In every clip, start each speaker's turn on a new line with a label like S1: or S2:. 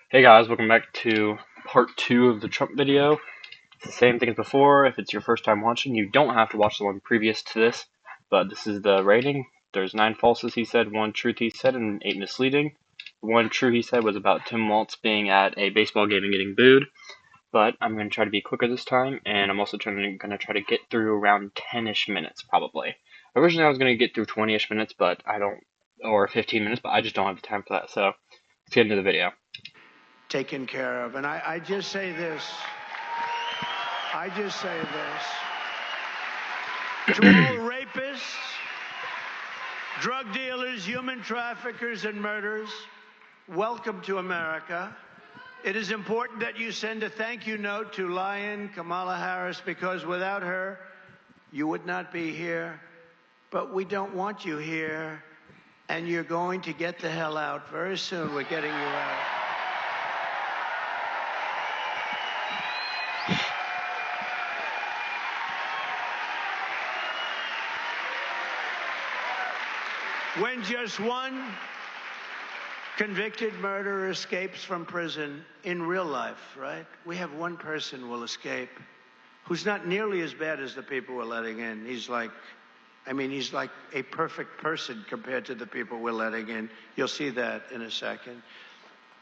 S1: Hey guys, welcome back to part 2 of the Trump video. It's the same thing as before. If it's your first time watching, you don't have to watch the one previous to this, but this is the rating. There's 9 falses he said, 1 truth he said, and 8 misleading. The 1 true he said was about Tim Walz being at a baseball game and getting booed, but I'm going to try to be quicker this time, and I'm also going to try to get through around 10-ish minutes, probably. Originally I was going to get through 20-ish minutes, but or 15 minutes, but I just don't have the time for that, so let's get into the video.
S2: Taken care of. And I just say this. To all rapists, drug dealers, human traffickers, and murderers, welcome to America. It is important that you send a thank you note to Lion Kamala Harris, because without her, you would not be here. But we don't want you here, and you're going to get the hell out very soon. We're getting you out. When just one convicted murderer escapes from prison in real life, right? We have one person will escape who's not nearly as bad as the people we're letting in. He's like a perfect person compared to the people we're letting in. You'll see that in a second.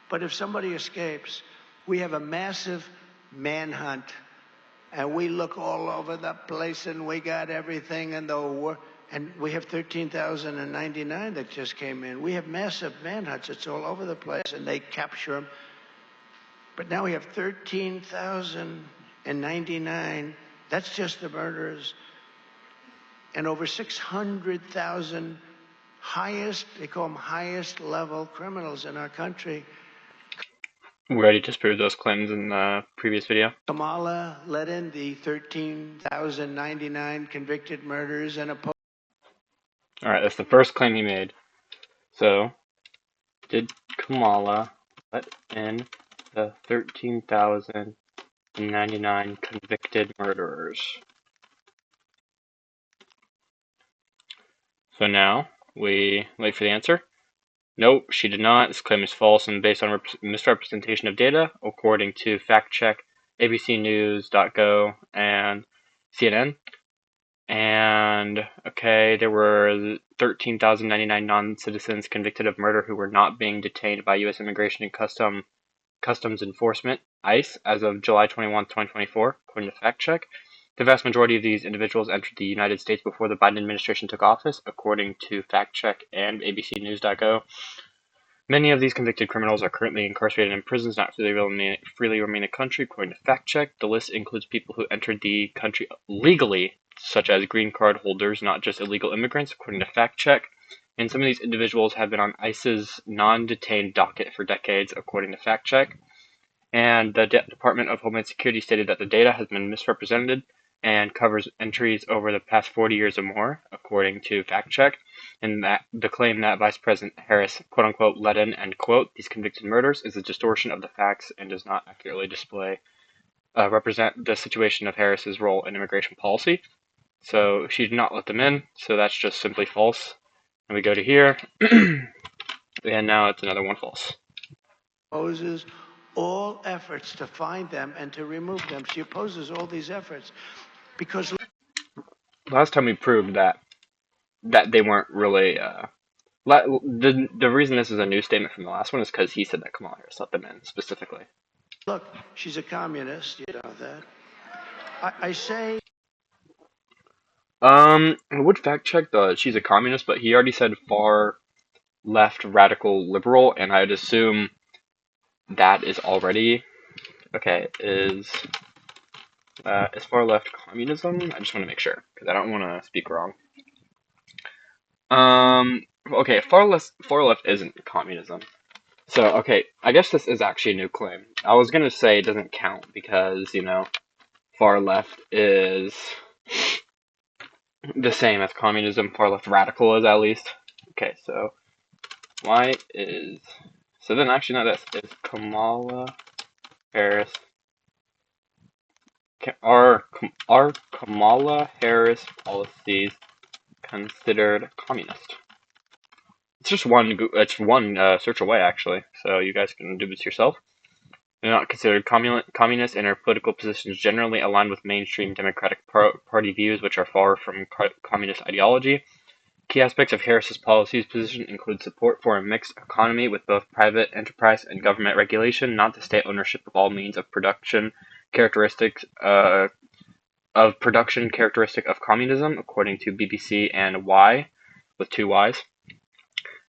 S2: But if somebody escapes, we have a massive manhunt, and we look all over the place, and we got everything in the world. And we have 13,099 that just came in. We have massive manhunts. It's all over the place, and they capture them. But now we have 13,099. That's just the murderers. And over 600,000 they call them highest level criminals in our country.
S1: We already disproved those claims in the previous video.
S2: Kamala let in the 13,099 convicted murderers and opposed.
S1: Alright, that's the first claim he made. So, did Kamala let in the 13,099 convicted murderers? So now, we wait for the answer. Nope, she did not. This claim is false and based on misrepresentation of data, according to fact check, abcnews.go, and CNN. And, okay, there were 13,099 non-citizens convicted of murder who were not being detained by U.S. Immigration and Customs Enforcement, ICE, as of July 21, 2024, according to fact check. The vast majority of these individuals entered the United States before the Biden administration took office, according to fact check and abcnews.go. Many of these convicted criminals are currently incarcerated in prisons, not freely remain in the country, according to fact check. The list includes people who entered the country legally, such as green card holders, not just illegal immigrants, according to fact check. And some of these individuals have been on ICE's non-detained docket for decades, according to fact check. And the Department of Homeland Security stated that the data has been misrepresented and covers entries over the past 40 years or more, according to fact check. And that the claim that Vice President Harris, quote unquote, let in, end quote, these convicted murders is a distortion of the facts and does not accurately represent the situation of Harris's role in immigration policy. So she did not let them in, so that's just simply false. And we go to here, and now it's another one false.
S2: Opposes all efforts to find them and to remove them. She opposes all these efforts because
S1: last time we proved that they weren't really. The reason this is a new statement from the last one is because he said that Kamala Harris let them in specifically.
S2: Look, she's a communist. You know that. I say.
S1: I would fact check she's a communist, but he already said far left radical liberal, and I'd assume that is already okay. Is far left communism? I just want to make sure because I don't want to speak wrong. Okay, far left isn't communism. So, okay, I guess this is actually a new claim. I was gonna say it doesn't count because, far left is the same as communism. Far left radical is, at least. Okay, so then actually no, this is Kamala Harris. Are Kamala Harris policies considered communist? It's just one search away, actually, so you guys can do this yourself. They're not considered communist, and her political positions generally align with mainstream Democratic Party views, which are far from communist ideology. Key aspects of Harris's policies position include support for a mixed economy with both private enterprise and government regulation, not the state ownership of all means of production, characteristic of communism, according to BBC and Y, with two Ys.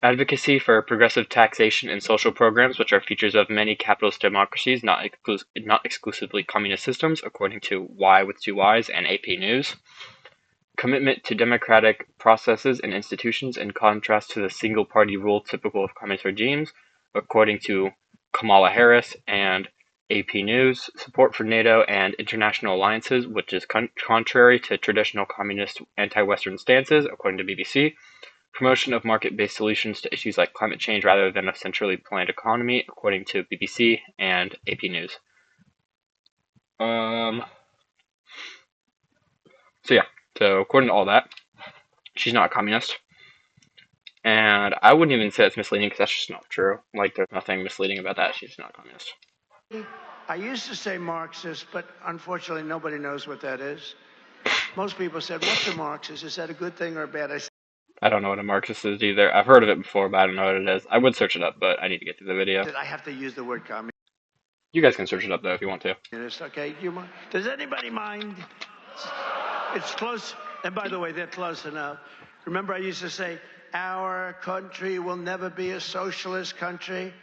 S1: Advocacy for progressive taxation and social programs, which are features of many capitalist democracies, not exclusively communist systems, according to Y with two Ys and AP News. Commitment to democratic processes and institutions in contrast to the single-party rule typical of communist regimes, according to Kamala Harris and AP News. Support for NATO and international alliances, which is contrary to traditional communist anti-Western stances, according to BBC. Promotion of market-based solutions to issues like climate change rather than a centrally planned economy, according to BBC and AP News. So according to all that, she's not a communist. And I wouldn't even say that's misleading because that's just not true. Like, there's nothing misleading about that. She's not a communist.
S2: I used to say Marxist, but unfortunately nobody knows what that is. Most people said, what's a Marxist? Is that a good thing or a bad?
S1: I don't know what a Marxist is either. I've heard of it before, but I don't know what it is. I would search it up, but I need to get through the video.
S2: I have to use the word communist.
S1: You guys can search it up, though, if you want to.
S2: Okay, does anybody mind? It's close. And by the way, they're close enough. Remember I used to say, our country will never be a socialist country?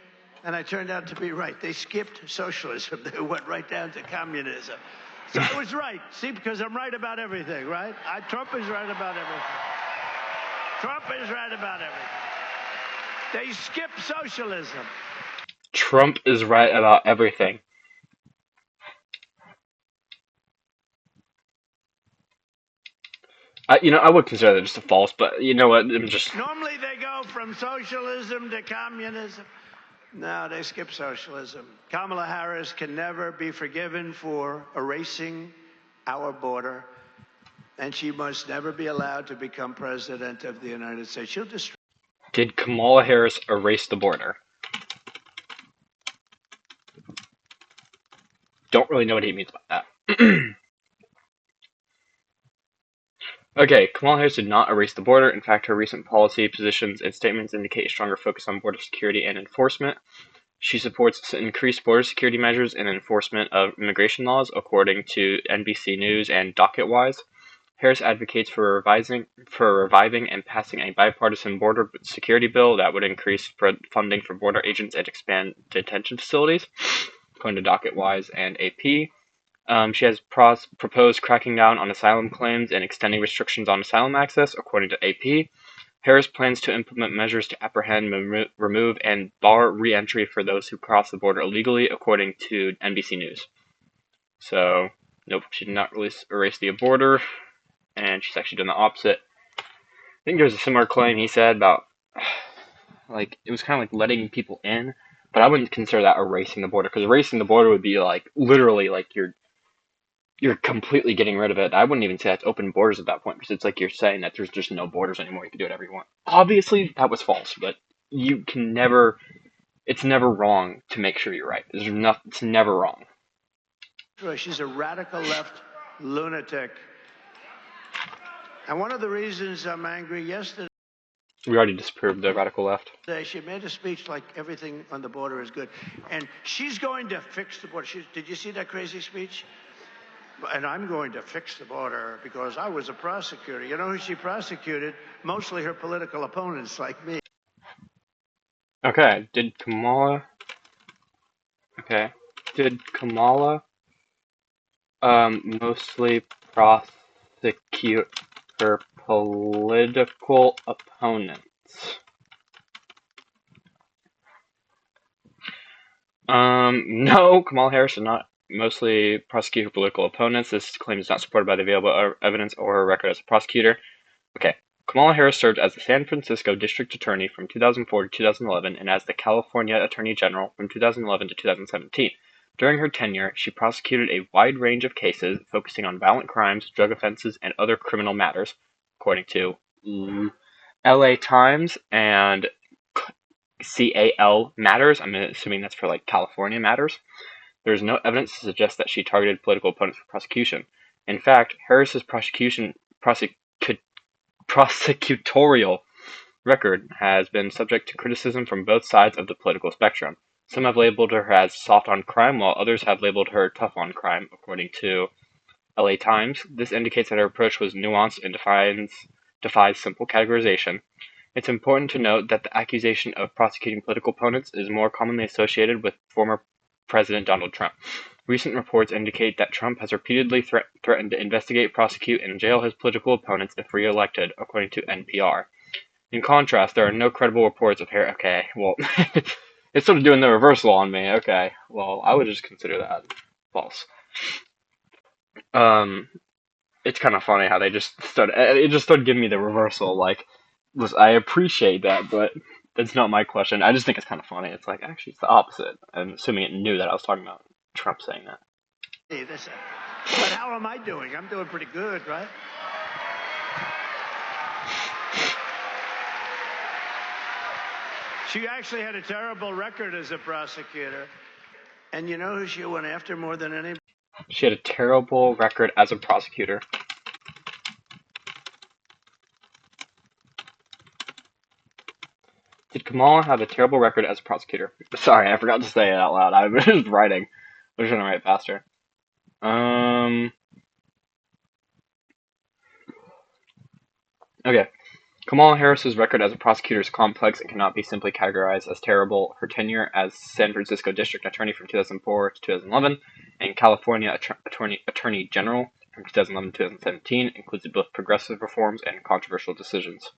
S2: And I turned out to be right. They skipped socialism. They went right down to communism. So I was right. See, because I'm right about everything, right? Trump is right about everything. Trump is right about everything. They skipped socialism.
S1: Trump is right about everything. I would consider that just a false, but you know what?
S2: Normally they go from socialism to communism. No, they skip socialism. Kamala Harris can never be forgiven for erasing our border, and she must never be allowed to become president of the United States. She'll destroy.
S1: Did Kamala Harris erase the border? Don't really know what he means by that. Okay, Kamala Harris did not erase the border. In fact, her recent policy positions and statements indicate a stronger focus on border security and enforcement. She supports increased border security measures and enforcement of immigration laws, according to NBC News and DocketWise. Harris advocates for reviving and passing a bipartisan border security bill that would increase funding for border agents and expand detention facilities, according to DocketWise and AP. She has proposed cracking down on asylum claims and extending restrictions on asylum access, according to AP. Harris plans to implement measures to apprehend, remove, and bar re-entry for those who cross the border illegally, according to NBC News. So, nope, she did not erase the border, and she's actually done the opposite. I think there's a similar claim he said about, like, it was kind of like letting people in, but I wouldn't consider that erasing the border, because erasing the border would be, like, literally, like, you're completely getting rid of it. I wouldn't even say that's open borders at that point, because it's like you're saying that there's just no borders anymore. You can do whatever you want. Obviously, that was false, but you can never. It's never wrong to make sure you're right. It's never wrong.
S2: She's a radical left lunatic. And one of the reasons I'm angry yesterday.
S1: We already disproved the radical left.
S2: She made a speech like everything on the border is good. And she's going to fix the border. Did you see that crazy speech? And I'm going to fix the border because I was a prosecutor. You know who she prosecuted? Mostly her political opponents like me.
S1: Okay, did Kamala mostly prosecute her political opponents? No, Kamala Harris did not mostly prosecute her political opponents. This claim is not supported by the available evidence or her record as a prosecutor. Okay, Kamala Harris served as the San Francisco District Attorney from 2004 to 2011 and as the California Attorney General from 2011 to 2017. During her tenure, she prosecuted a wide range of cases focusing on violent crimes, drug offenses, and other criminal matters, according to LA Times and CAL Matters. I'm assuming that's for like California Matters. There is no evidence to suggest that she targeted political opponents for prosecution. In fact, Harris's prosecutorial record has been subject to criticism from both sides of the political spectrum. Some have labeled her as soft on crime, while others have labeled her tough on crime, according to LA Times. This indicates that her approach was nuanced and defies simple categorization. It's important to note that the accusation of prosecuting political opponents is more commonly associated with former President Donald Trump. Recent reports indicate that Trump has repeatedly threatened to investigate, prosecute, and jail his political opponents if re-elected, according to NPR. In contrast, there are no credible reports of Harris. Okay, well, it's sort of doing the reversal on me. Okay, well, I would just consider that false. Um, it's kind of funny how they just started. It just started giving me the reversal. Like, I appreciate that, but that's not my question. I just think it's kind of funny. It's like actually it's the opposite. I'm assuming it knew that I was talking about Trump saying that.
S2: Hey, but how am I doing? I'm doing pretty good, right? She actually had a terrible record as a prosecutor. And you know who she went after more than anybody?
S1: She had a terrible record as a prosecutor. Did Kamala have a terrible record as a prosecutor? Sorry, I forgot to say it out loud. I was writing. I was trying to write faster. Okay. Kamala Harris's record as a prosecutor is complex and cannot be simply categorized as terrible. Her tenure as San Francisco District Attorney from 2004 to 2011 and California Attorney General from 2011 to 2017 includes both progressive reforms and controversial decisions.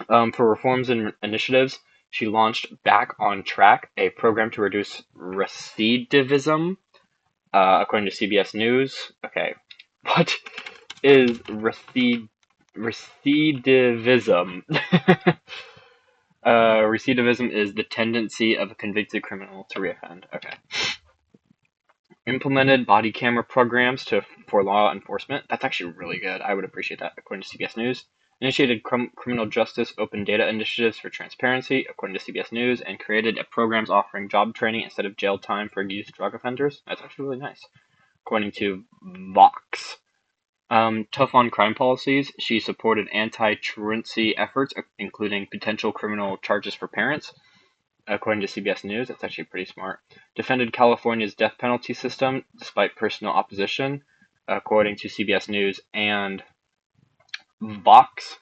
S1: For reforms and initiatives, she launched Back on Track, a program to reduce recidivism, according to CBS News. Okay, what is recidivism? Recidivism is the tendency of a convicted criminal to reoffend. Okay. Implemented body camera programs for law enforcement. That's actually really good. I would appreciate that, according to CBS News. Initiated criminal justice open data initiatives for transparency, according to CBS News, and created programs offering job training instead of jail time for youth drug offenders. That's actually really nice, according to Vox. Tough on crime policies. She supported anti-truancy efforts, including potential criminal charges for parents, according to CBS News. That's actually pretty smart. Defended California's death penalty system despite personal opposition, according to CBS News and Vox.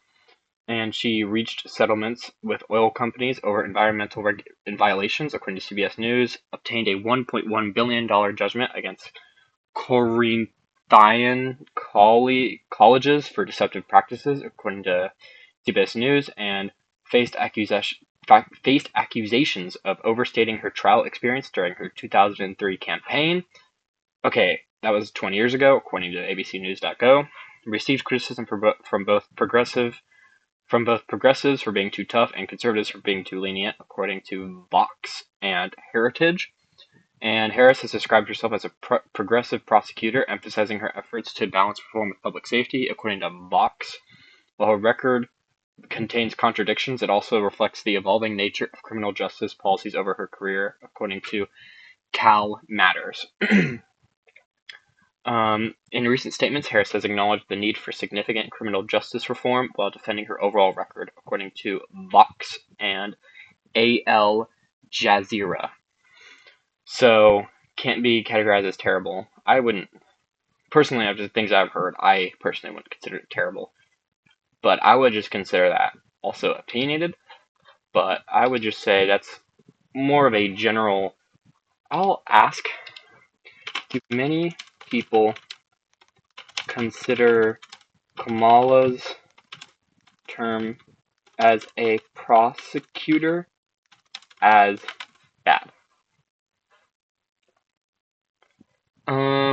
S1: And she reached settlements with oil companies over environmental violations, according to CBS News. Obtained a $1.1 billion judgment against Corinthian colleges for deceptive practices, according to CBS News, and faced accusations of overstating her trial experience during her 2003 campaign. Okay, that was 20 years ago, according to abcnews.go. Received criticism from both progressives for being too tough and conservatives for being too lenient, according to Vox and Heritage. And Harris has described herself as a progressive prosecutor, emphasizing her efforts to balance reform with public safety, according to Vox. While her record contains contradictions, it also reflects the evolving nature of criminal justice policies over her career, according to Cal Matters. In recent statements, Harris has acknowledged the need for significant criminal justice reform while defending her overall record, according to Vox and Al Jazeera. So, can't be categorized as terrible. I wouldn't, personally, after the things I've heard, I personally wouldn't consider it terrible. But I would just consider that also opinionated. But I would just say that's more of a general. I'll ask, do many people consider Kamala's term as a prosecutor as bad?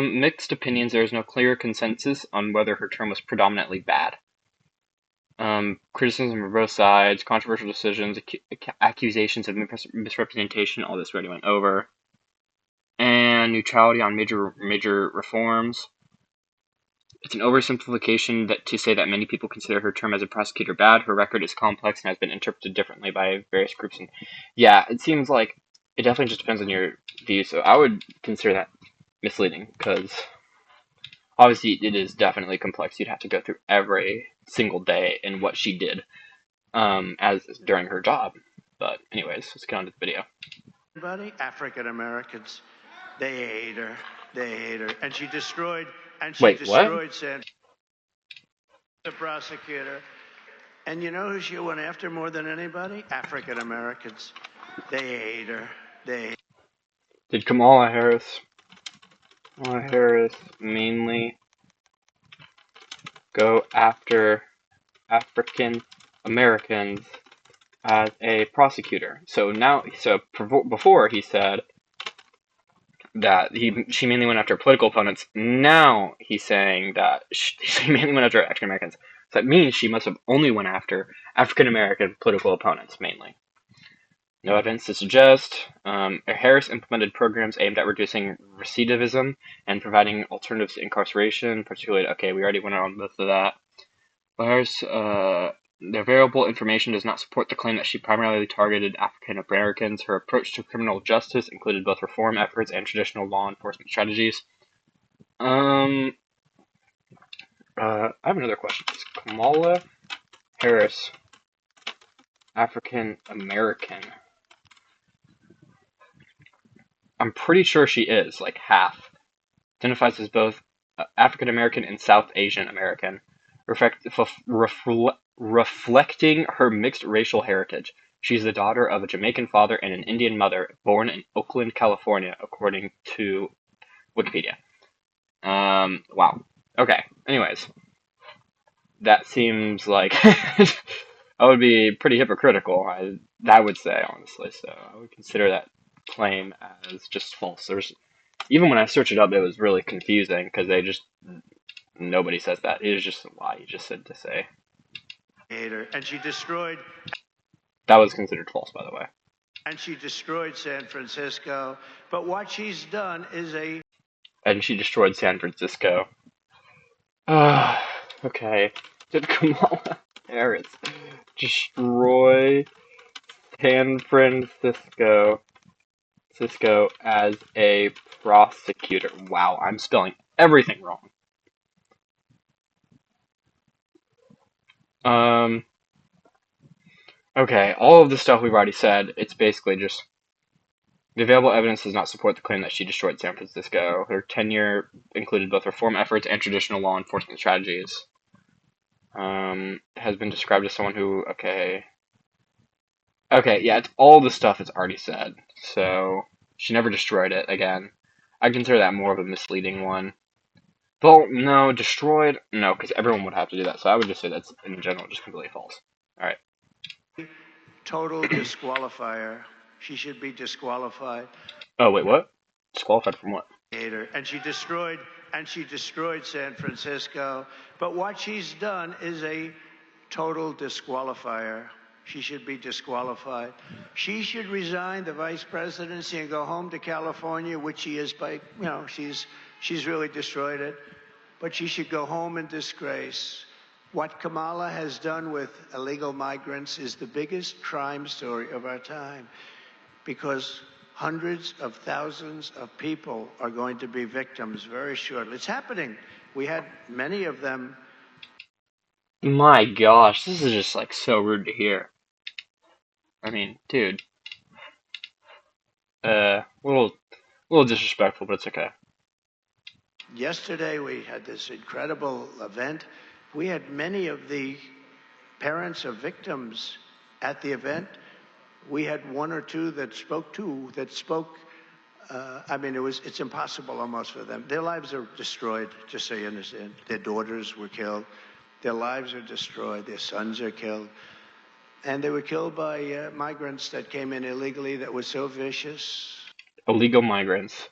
S1: Mixed opinions. There is no clear consensus on whether her term was predominantly bad. Criticism from both sides, controversial decisions, accusations of misrepresentation, all this already went over, and neutrality on major reforms. It's an oversimplification to say that many people consider her term as a prosecutor bad. Her record is complex and has been interpreted differently by various groups. And yeah, it seems like it definitely just depends on your view. So I would consider that misleading because obviously it is definitely complex. You'd have to go through every single day and what she did as during her job. But anyways, let's get on to the video.
S2: Buddy, African Americans, they hate her. They hate her, and she destroyed. And she
S1: Wait, what?
S2: destroyed San. The prosecutor. And you know who she went after more than anybody? African Americans. They hate her. They.
S1: Did Kamala Harris mainly go after African Americans as a prosecutor? Before he said that she mainly went after political opponents. Now he's saying that she mainly went after African Americans. So that means she must have only went after African American political opponents mainly. No evidence to suggest. Harris implemented programs aimed at reducing recidivism and providing alternatives to incarceration, particularly, okay, we already went on both of that. But Harris, the available information does not support the claim that she primarily targeted African Americans. Her approach to criminal justice included both reform efforts and traditional law enforcement strategies. I have another question. Is Kamala Harris African American? I'm pretty sure she is, like half. Identifies as both African American and South Asian American, reflecting her mixed racial heritage. She's the daughter of a Jamaican father and an Indian mother, born in Oakland, California, according to Wikipedia. Wow. Okay. Anyways, that seems like I would be pretty hypocritical. I would say honestly. So I would consider that claim as just false. Even when I searched it up, it was really confusing because nobody says that. It is just a lie. You just said to say.
S2: And she destroyed.
S1: That was considered false, by the way.
S2: And she destroyed San Francisco. But what she's done is a.
S1: And she destroyed San Francisco. Okay. Did Kamala Harris destroy San Francisco as a prosecutor? Wow, I'm spelling everything wrong. Okay, all of the stuff we've already said, it's basically just the available evidence does not support the claim that she destroyed San Francisco. Her tenure included both reform efforts and traditional law enforcement strategies. Has been described as someone who, okay, yeah, it's all the stuff it's already said. So she never destroyed it again. I consider that more of a misleading one. Well, no, destroyed, no, because everyone would have to do that. So I would just say that's in general just completely false. All right.
S2: Total disqualifier. She should be disqualified.
S1: Oh wait, what? Disqualified from what?
S2: And she destroyed. San Francisco. But what she's done is a total disqualifier. She should be disqualified. She should resign the vice presidency and go home to California, which she is by, she's really destroyed it. But she should go home in disgrace. What Kamala has done with illegal migrants is the biggest crime story of our time, because hundreds of thousands of people are going to be victims very shortly. It's happening. We had many of them.
S1: My gosh, this is just like so rude to hear. I mean, dude. A little disrespectful, but it's okay.
S2: Yesterday we had this incredible event. We had many of the parents of victims at the event. We had one or two that spoke. I mean, it's impossible almost for them. Their lives are destroyed, just so you understand. Their daughters were killed. Their lives are destroyed. Their sons are killed. And they were killed by migrants that came in illegally that were so vicious.
S1: Illegal migrants.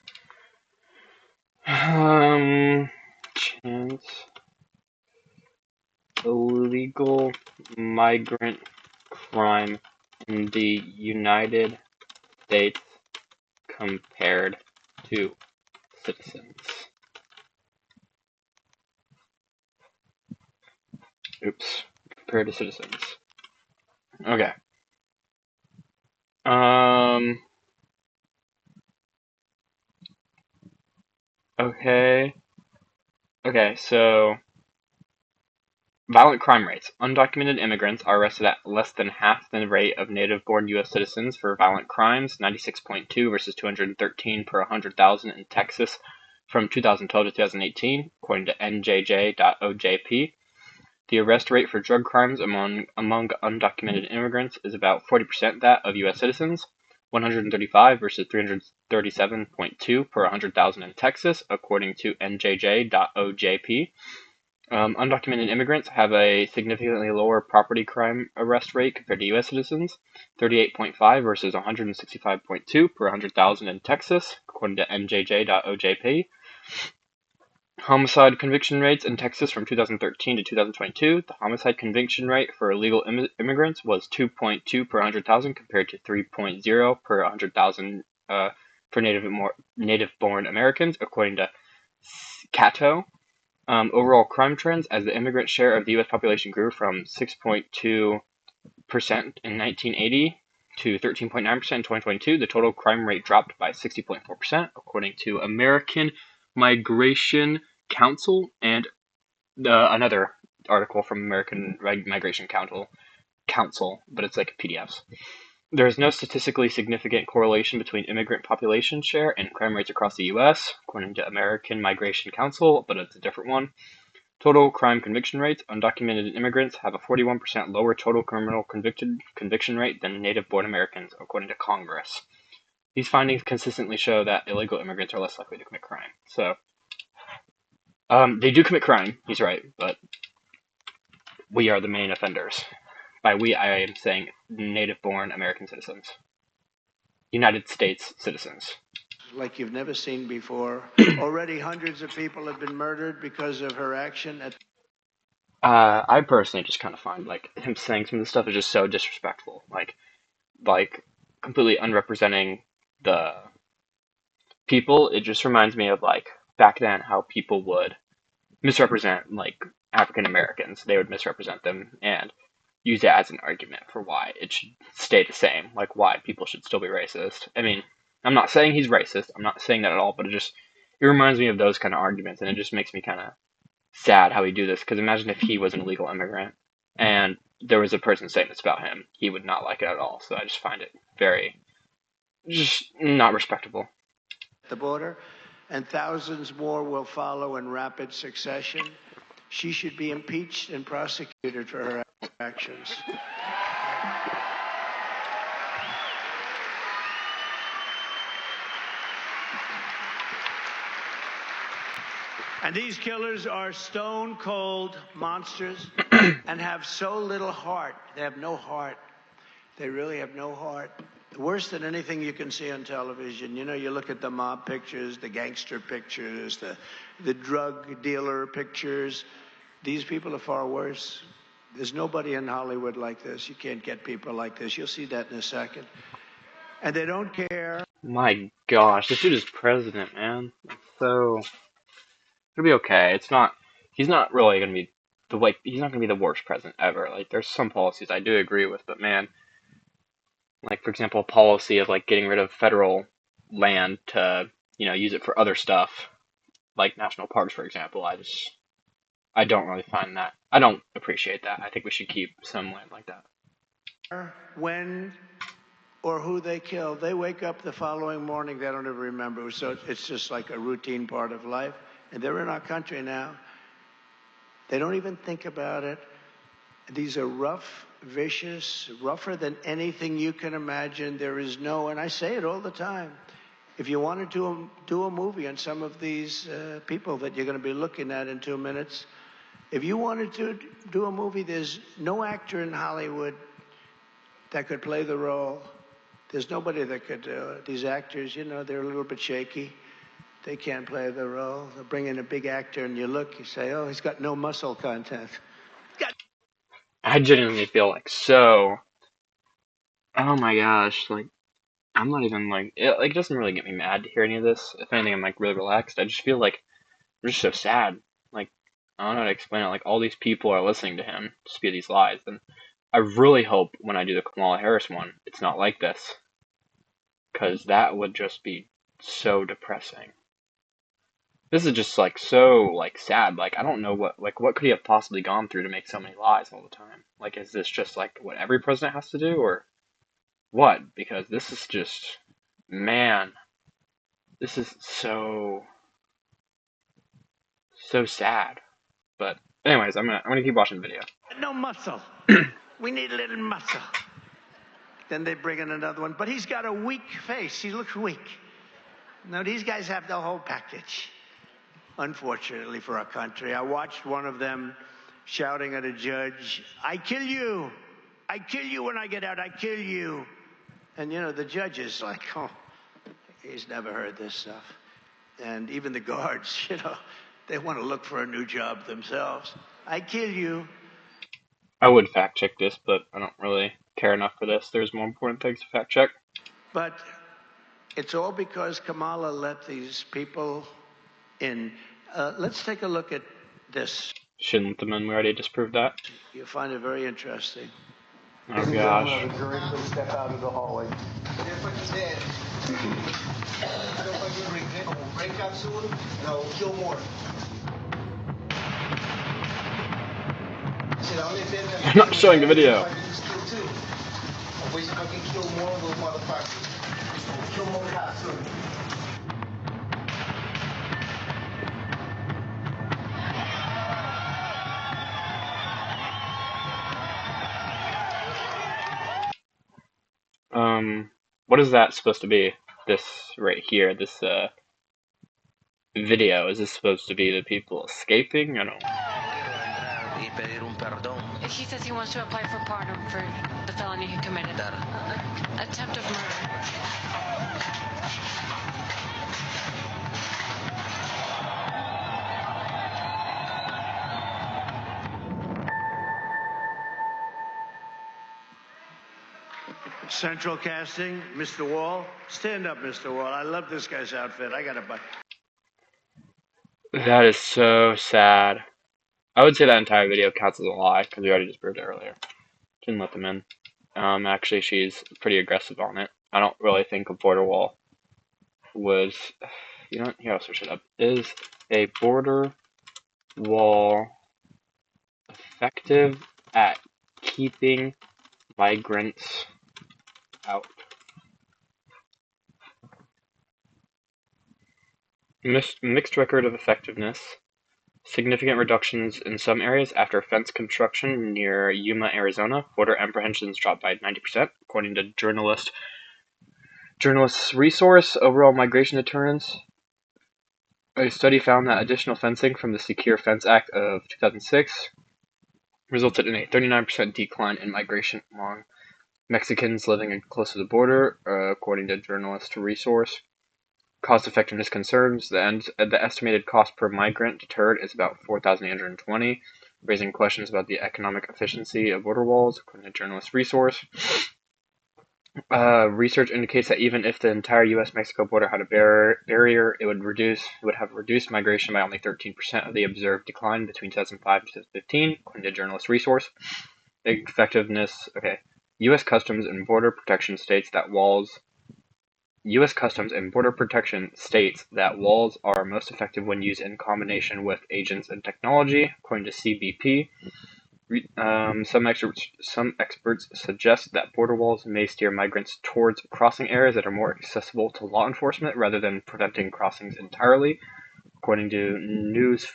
S1: Chance. Illegal migrant crime in the United States compared to citizens. Oops. Compared to citizens. Okay. Okay. Okay, so violent crime rates. Undocumented immigrants are arrested at less than half the rate of native-born U.S. citizens for violent crimes, 96.2 versus 213 per 100,000 in Texas from 2012 to 2018, according to NJJ.OJP. The arrest rate for drug crimes among undocumented immigrants is about 40% that of U.S. citizens, 135 versus 337.2 per 100,000 in Texas, according to NJJ.OJP. Undocumented immigrants have a significantly lower property crime arrest rate compared to U.S. citizens, 38.5 versus 165.2 per 100,000 in Texas, according to NJJ.OJP. Homicide conviction rates in Texas from 2013 to 2022. The homicide conviction rate for illegal immigrants was 2.2 per 100,000 compared to 3.0 per 100,000 for native-born Americans, according to Cato. Overall crime trends, as the immigrant share of the U.S. population grew from 6.2% in 1980 to 13.9% in 2022, the total crime rate dropped by 60.4%, according to American Migration Council and another article from American Migration Council, but it's like PDFs. There is no statistically significant correlation between immigrant population share and crime rates across the U.S., according to American Migration Council, but it's a different one. Total crime conviction rates. Undocumented immigrants have a 41% lower total criminal conviction rate than native-born Americans, according to Congress. These findings consistently show that illegal immigrants are less likely to commit crime. So, they do commit crime, he's right, but we are the main offenders. By we, I am saying native-born American citizens. United States citizens.
S2: Like you've never seen before. Already hundreds of people have been murdered because of her action.
S1: I personally just kind of find like him saying some of this stuff is just so disrespectful. Like completely unrepresenting the people. It just reminds me of like back then how people would misrepresent like African Americans. They would misrepresent them and use it as an argument for why it should stay the same, like why people should still be racist. I mean, I'm not saying he's racist. I'm not saying that at all, but it reminds me of those kind of arguments, and it just makes me kind of sad how he do this. Because imagine if he was an illegal immigrant and there was a person saying this about him, he would not like it at all. So I just find it very, just not respectable.
S2: The border, and thousands more will follow in rapid succession. She should be impeached and prosecuted for her actions. And these killers are stone cold monsters and have so little heart. They have no heart. They really have no heart. Worse than anything you can see on television. You know, you look at the mob pictures, the gangster pictures, the drug dealer pictures. These people are far worse. There's nobody in Hollywood like this. You can't get people like this. You'll see that in a second. And they don't care.
S1: My gosh, this dude is president, man. So it'll be okay. It's not. He's not really gonna be he's not gonna be the worst president ever. Like, there's some policies I do agree with, but man, like for example, a policy of like getting rid of federal land to use it for other stuff, like national parks, for example. I don't really find that. I don't appreciate that. I think we should keep some land like that.
S2: When or who they kill, they wake up the following morning, they don't even remember. So it's just like a routine part of life. And they're in our country now. They don't even think about it. These are rough, vicious, rougher than anything you can imagine. There is no, and I say it all the time, if you want to do a movie on some of these people that you're going to be looking at in 2 minutes, if you wanted to do a movie, there's no actor in Hollywood that could play the role. There's nobody that could do it. These actors, they're a little bit shaky. They can't play the role. They'll bring in a big actor and you look, you say, oh, he's got no muscle content.
S1: I genuinely feel like so. Oh my gosh, like I'm not even like it doesn't really get me mad to hear any of this. If anything, I'm like really relaxed. I just feel like I'm just so sad. Like I don't know how to explain it. Like all these people are listening to him spew these lies, and I really hope when I do the Kamala Harris one, it's not like this, because that would just be so depressing. This is just like so like sad. Like I don't know what could he have possibly gone through to make so many lies all the time? Like is this just like what every president has to do or what? Because this is just man, this is so sad. But anyways, I'm gonna keep watching the video.
S2: No muscle. We need a little muscle. Then they bring in another one, but he's got a weak face. He looks weak. No, these guys have the whole package. Unfortunately for our country, I watched one of them shouting at a judge, "I kill you! I kill you when I get out! I kill you!" And you know, the judge is like, "Oh, he's never heard this stuff." And even the guards, you know, they want to look for a new job themselves. "I kill you."
S1: I would fact check this, but I don't really care enough for this. There's more important things to fact check.
S2: But it's all because Kamala let these people in. Let's take a look at this.
S1: Shouldn't let them in. We already disproved that.
S2: You'll find it very interesting.
S1: Oh gosh.
S2: The jury, please step out of the hallway. They're fucking dead. Don't fucking break out soon. No, kill more.
S1: I'm not showing the video.
S2: I wish I could kill more of those motherfuckers. Kill more cops soon.
S1: What is that supposed to be? This right here, this video. Is this supposed to be the people escaping? I don't know.
S3: He says he wants to apply for pardon for the felony he committed. Attempt of murder.
S2: Central casting, Mr. Wall. Stand up, Mr. Wall. I love this guy's outfit. I got a butt.
S1: That is so sad. I would say that entire video counts as a lie because we already disproved it earlier. Didn't let them in. Actually, she's pretty aggressive on it. I don't really think a border wall was. You know, here I'll switch it up. Is a border wall effective at keeping migrants out? Mixed record of effectiveness. Significant reductions in some areas after fence construction near Yuma, Arizona. Border apprehensions dropped by 90%, according to Journalists' Resource. Overall migration deterrence. A study found that additional fencing from the Secure Fence Act of 2006 resulted in a 39% decline in migration among Mexicans living close to the border, according to Journalist Resource. Cost-effectiveness concerns. The estimated cost per migrant deterred is about $4,820, raising questions about the economic efficiency of border walls, according to Journalist Resource. Research indicates that even if the entire U.S.-Mexico border had a barrier, it would have reduced migration by only 13% of the observed decline between 2005 and 2015, according to Journalist Resource. Effectiveness. Okay. U.S. Customs and Border Protection states that walls are most effective when used in combination with agents and technology, according to CBP. Some experts suggest that border walls may steer migrants towards crossing areas that are more accessible to law enforcement rather than preventing crossings entirely, according to News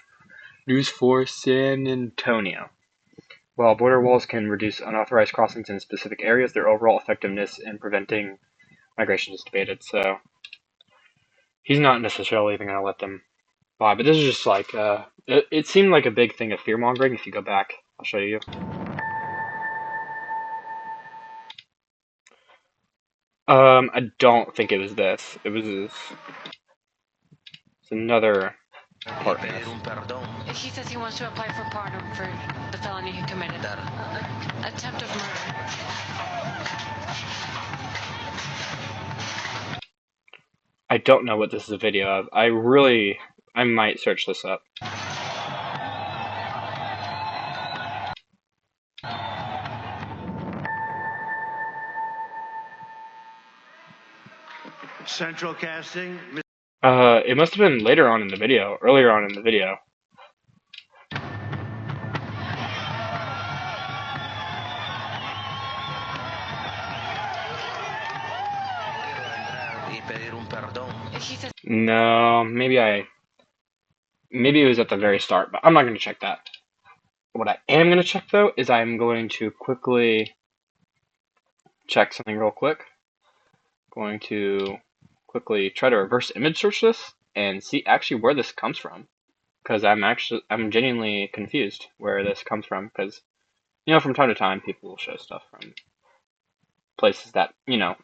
S1: for San Antonio. While border walls can reduce unauthorized crossings in specific areas, their overall effectiveness in preventing migration is debated, so he's not necessarily even going to let them by. But this is just like, it seemed like a big thing of fear-mongering. If you go back, I'll show you. I don't think it was this. It's another part in this.
S3: He says he wants to apply for pardon for the felony he committed. Attempt of murder.
S1: I don't know what this is a video of. I might search this up.
S2: Central casting.
S1: It must have been later on in the video, earlier on in the video.
S3: He says
S1: No, maybe it was at the very start, but I'm not going to check that. What I am going to check, though, is I'm going to quickly check something real quick. Going to quickly try to reverse image search this and see actually where this comes from. Because I'm genuinely confused where this comes from. Because, from time to time, people will show stuff from places that,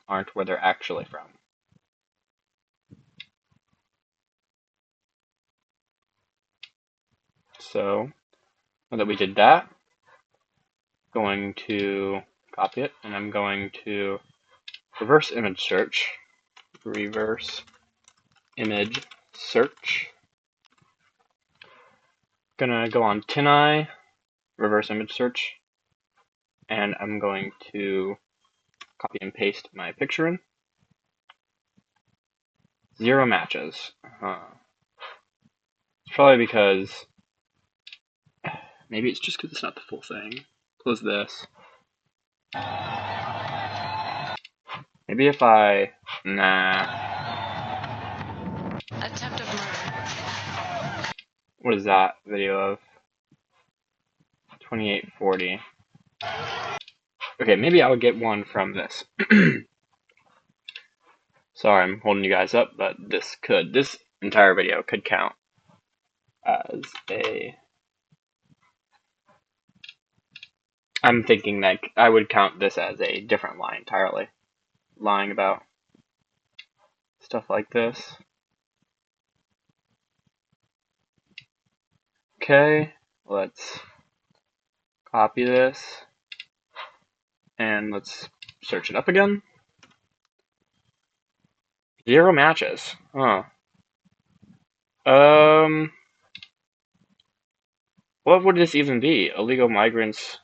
S1: aren't where they're actually from. So, now that we did that, going to copy it, and I'm going to reverse image search. Reverse image search. Gonna go on TinEye, reverse image search, and I'm going to copy and paste my picture in. 0 matches. It's probably because, maybe it's just because it's not the full thing. Close this. Maybe if nah.
S3: attempt of murder.
S1: What is that video of? 2840. Okay, maybe I would get one from this. Sorry, I'm holding you guys up, but this entire video could count as I'm thinking that I would count this as a different lie entirely. Lying about stuff like this. Okay, let's copy this and let's search it up again. 0 matches. Huh. What would this even be? Illegal migrants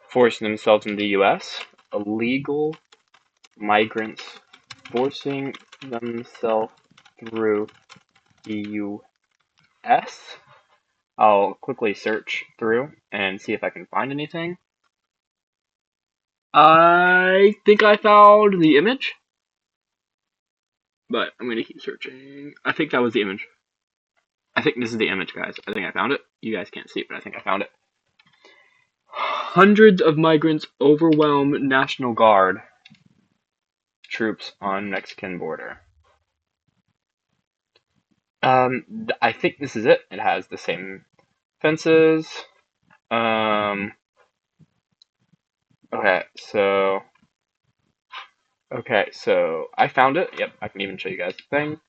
S1: forcing themselves in the U.S.? Illegal migrants forcing themselves through the U.S.? I'll quickly search through and see if I can find anything. I think I found the image, but I'm going to keep searching. I think that was the image. I think this is the image, guys. I think I found it. You guys can't see it, but I think I found it. Hundreds of migrants overwhelm National Guard troops on Mexican border. I think this is it. It has the same fences. Okay, so I found it. Yep, I can even show you guys the thing.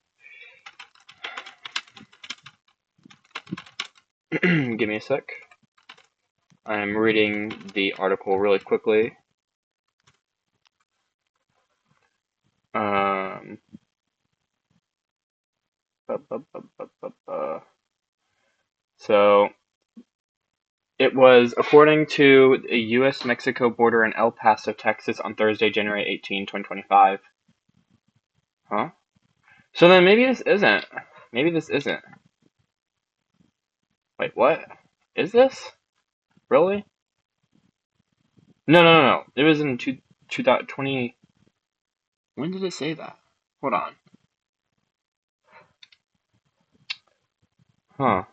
S1: Give me a sec. I'm reading the article really quickly. So it was according to the U.S.-Mexico border in El Paso, Texas on Thursday, January 18, 2025. Huh? So then maybe this isn't. Maybe this isn't. Wait, what? Is this? Really? No. It was in 2020. When did it say that? Hold on. Huh.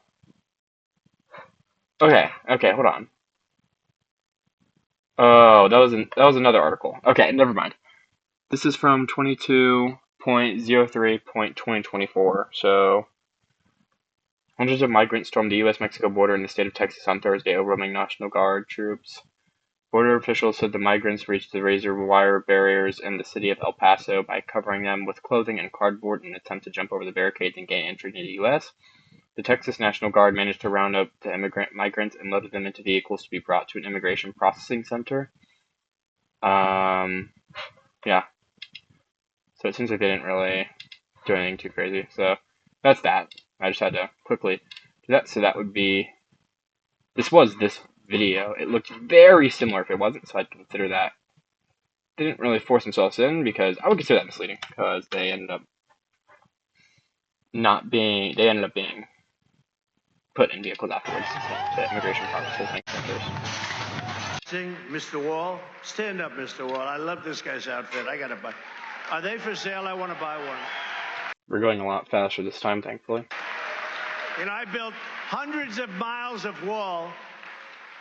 S1: Okay, hold on. Oh, that was another article. Okay, never mind. This is from 22.03.2024. So, hundreds of migrants stormed the U.S.-Mexico border in the state of Texas on Thursday, overwhelming National Guard troops. Border officials said the migrants reached the razor wire barriers in the city of El Paso by covering them with clothing and cardboard in an attempt to jump over the barricades and gain entry into the U.S. The Texas National Guard managed to round up the migrants and loaded them into vehicles to be brought to an immigration processing center. Yeah. So it seems like they didn't really do anything too crazy. So that's that. I just had to quickly do that. So that would be. This was this video. It looked very similar if it wasn't, so I'd consider that. They didn't really force themselves in because I would consider that misleading because they ended up they ended up being put in vehicles afterwards to immigration processes and centers.
S2: Mr. Wall, stand up, Mr. Wall. I love this guy's outfit. I gotta buy. Are they for sale? I want to buy one.
S1: We're going a lot faster this time, thankfully.
S2: You know, I built hundreds of miles of wall.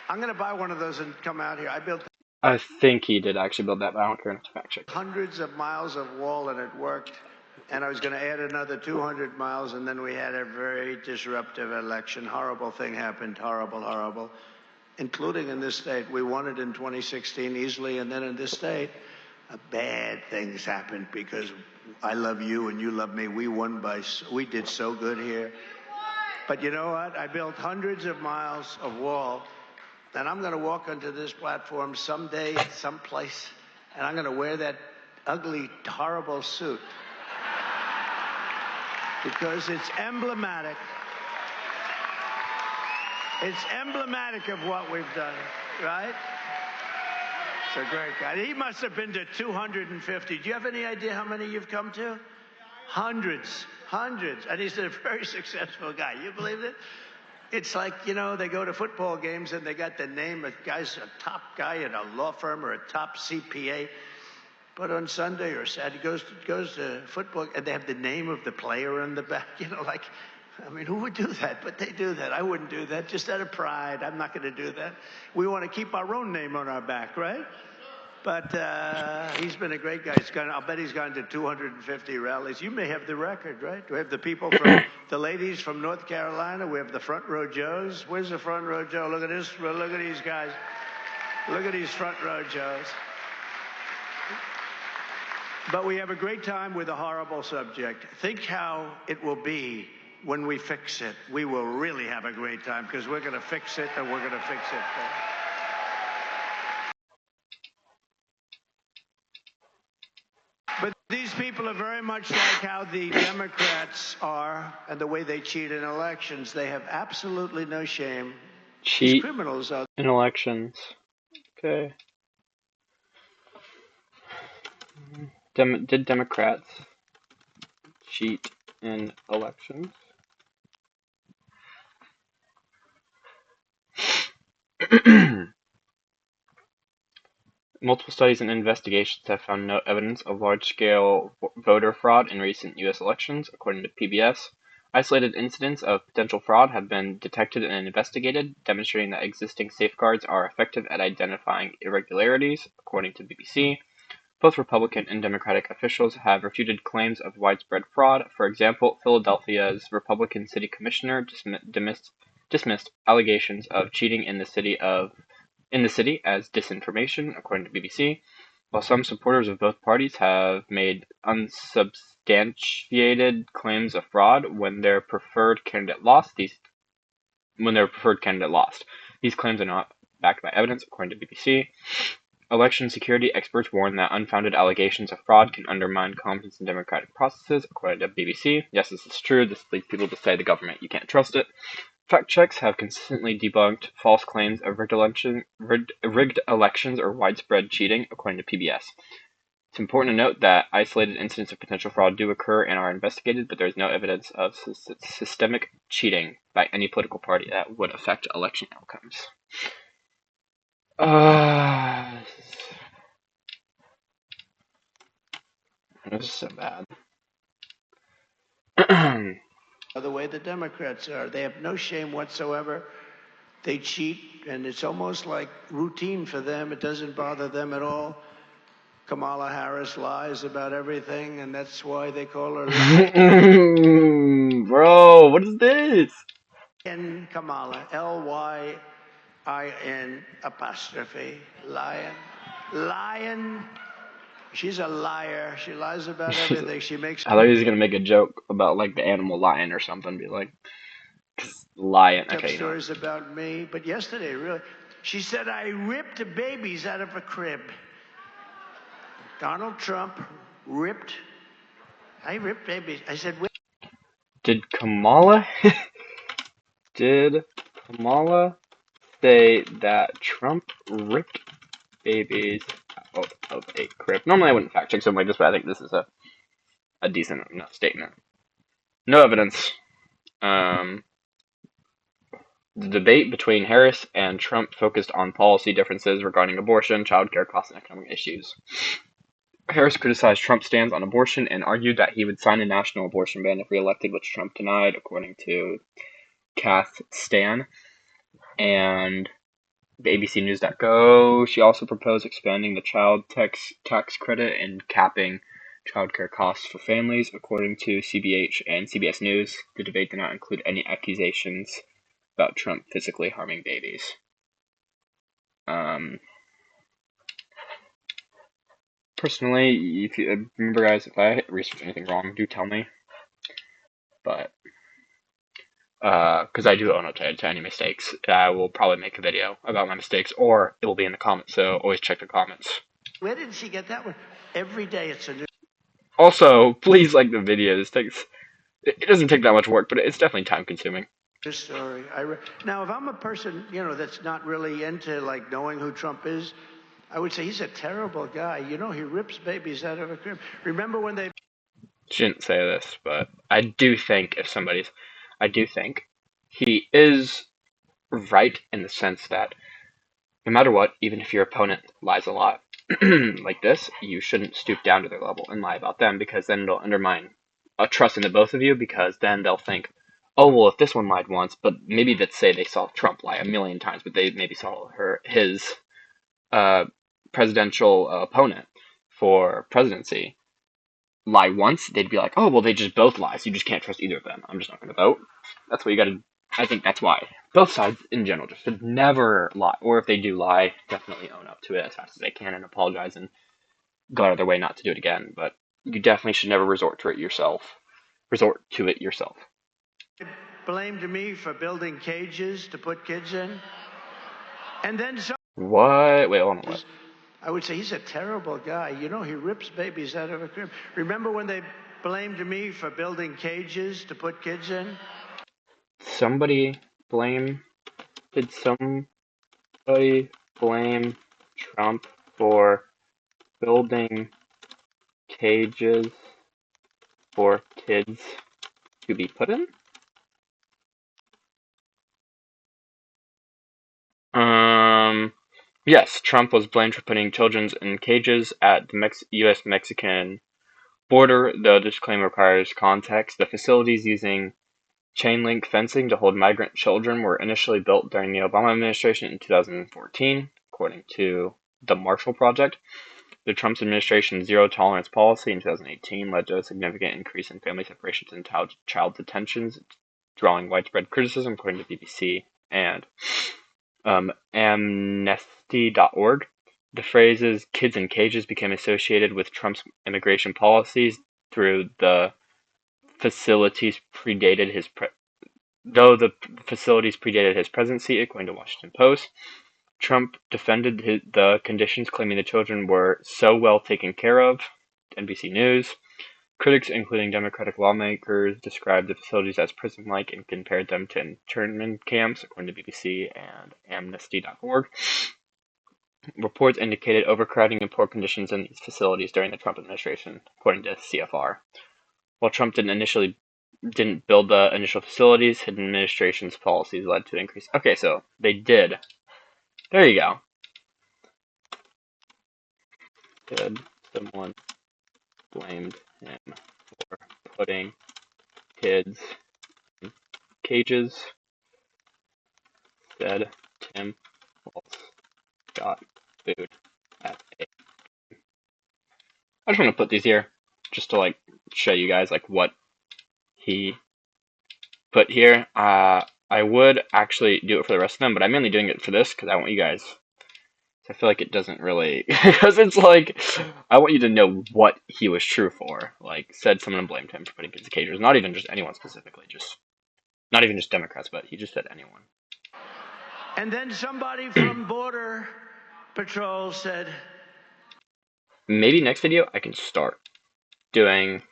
S2: I'm gonna buy one of those and come out here.
S1: I think he did actually build that, but I don't care enough to fact check.
S2: Hundreds of miles of wall, and it worked. And I was going to add another 200 miles, and then we had a very disruptive election. Horrible thing happened. Horrible, horrible. Including in this state. We won it in 2016 easily, and then in this state, bad things happened because I love you and you love me. We did so good here. But you know what? I built hundreds of miles of wall, and I'm going to walk onto this platform someday, someplace, and I'm going to wear that ugly, horrible suit. Because it's emblematic. It's emblematic of what we've done, right? It's a great guy. He must have been to 250. Do you have any idea how many you've come to? Hundreds. And he's a very successful guy. You believe it? It's like, you know, they go to football games and they got the name of a top guy in a law firm or a top CPA. But on Sunday or Saturday, goes to football, and they have the name of the player on the back. You know, like, I mean, who would do that? But they do that. I wouldn't do that, just out of pride. I'm not going to do that. We want to keep our own name on our back, right? But he's been a great guy. I'll bet he's gone to 250 rallies. You may have the record, right? We have the people from the ladies from North Carolina. We have the front row Joes. Where's the front row Joe? Look at this. Look at these guys. Look at these front row Joes. But we have a great time with a horrible subject. Think how it will be when we fix it. We will really have a great time because we're going to fix it, and we're going to fix it. But these people are very much like how the Democrats are and the way they cheat in elections. They have absolutely no shame.
S1: Cheat
S2: these criminals are
S1: in elections. Okay. Did Democrats cheat in elections? Multiple studies and investigations have found no evidence of large-scale voter fraud in recent U.S. elections, according to PBS. Isolated incidents of potential fraud have been detected and investigated, demonstrating that existing safeguards are effective at identifying irregularities, according to BBC. Both Republican and Democratic officials have refuted claims of widespread fraud. For example, Philadelphia's Republican city commissioner dismissed allegations of cheating in the city as disinformation, according to BBC. While some supporters of both parties have made unsubstantiated claims of fraud when their preferred candidate lost, these claims are not backed by evidence, according to BBC. Election security experts warn that unfounded allegations of fraud can undermine confidence in democratic processes, according to BBC. Yes, this is true. This leads people to say the government, you can't trust it. Fact checks have consistently debunked false claims of rigged elections or widespread cheating, according to PBS. It's important to note that isolated incidents of potential fraud do occur and are investigated, but there is no evidence of systemic cheating by any political party that would affect election outcomes. This is so bad.
S2: the way the Democrats are. They have no shame whatsoever. They cheat, and it's almost like routine for them. It doesn't bother them at all. Kamala Harris lies about everything, and that's why they call her
S1: Bro, what is this?
S2: Lion Kamala, Lyin'. Lion. She's a liar. She lies about everything. She makes.
S1: I thought he was gonna make a joke about like the animal lion or something. Be like, lion. Okay.
S2: Stories about me, but yesterday, really, she said I ripped babies out of a crib. Donald Trump ripped. I ripped babies. I said.
S1: Did Kamala? Did Kamala say that Trump ripped babies out of a crib? Normally I wouldn't fact check something like this, but I think this is a decent enough statement. No evidence. The debate between Harris and Trump focused on policy differences regarding abortion, childcare costs, and economic issues. Harris criticized Trump's stance on abortion and argued that he would sign a national abortion ban if reelected, which Trump denied, according to Kath Stan and ABCNews.go. She also proposed expanding the child tax credit and capping childcare costs for families, according to CBH and CBS News. The debate did not include any accusations about Trump physically harming babies. Personally, if you remember, guys, if I research anything wrong, do tell me. But because I do own up to any mistakes, I will probably make a video about my mistakes, or it will be in the comments. So always check the comments.
S2: Where did she get that one? Every day it's a new.
S1: Also, please like the video. It doesn't take that much work, but it's definitely time consuming.
S2: This story. Now, if I'm a person, that's not really into like knowing who Trump is, I would say he's a terrible guy. He rips babies out of a crib. Remember when they?
S1: Shouldn't say this, but I do think he is right in the sense that no matter what, even if your opponent lies a lot like this, you shouldn't stoop down to their level and lie about them, because then it'll undermine a trust in the both of you, because then they'll think, oh, well, if this one lied once, but maybe let's say they saw Trump lie a million times, but they maybe saw his presidential opponent for presidency lie once, they'd be like, oh, well, they just both lie, so you just can't trust either of them. I'm just not going to vote. That's what you got to. I think that's why both sides in general just should never lie, or if they do lie, definitely own up to it as fast as they can and apologize and go out of their way not to do it again. But you definitely should never resort to it yourself.
S2: Blamed me for building cages to put kids in, and then some.
S1: What? Wait, hold on. What?
S2: I would say he's a terrible guy. He rips babies out of a crib. Remember when they blamed me for building cages to put kids in?
S1: Did somebody blame Trump for building cages for kids to be put in? Yes, Trump was blamed for putting children in cages at the U.S.-Mexican border, though this claim requires context. The facilities using chain-link fencing to hold migrant children were initially built during the Obama administration in 2014, according to the Marshall Project. The Trump administration's zero-tolerance policy in 2018 led to a significant increase in family separations and child detentions, drawing widespread criticism, according to BBC and Amnesty.org. The phrases "kids in cages" became associated with Trump's immigration policies though the facilities predated his presidency, according to Washington Post. Trump defended the conditions, claiming the children were so well taken care of. NBC News. Critics, including Democratic lawmakers, described the facilities as prison-like and compared them to internment camps, according to BBC and Amnesty.org. Reports indicated overcrowding and poor conditions in these facilities during the Trump administration, according to CFR. While Trump didn't build the initial facilities, his administration's policies led to increase. Okay, so they did. There you go. Did someone blamed him for putting kids in cages? Said Tim Walz got food at a. I just want to put these here just to show you guys what he put here. I would actually do it for the rest of them, but I'm mainly doing it for this because I want you guys. I feel like it doesn't really, because it's I want you to know what he was true for. Said someone blamed him for putting kids in cages. Not even just anyone specifically, not even just Democrats, but he just said anyone.
S2: And then somebody from Border Patrol said,
S1: maybe next video I can start doing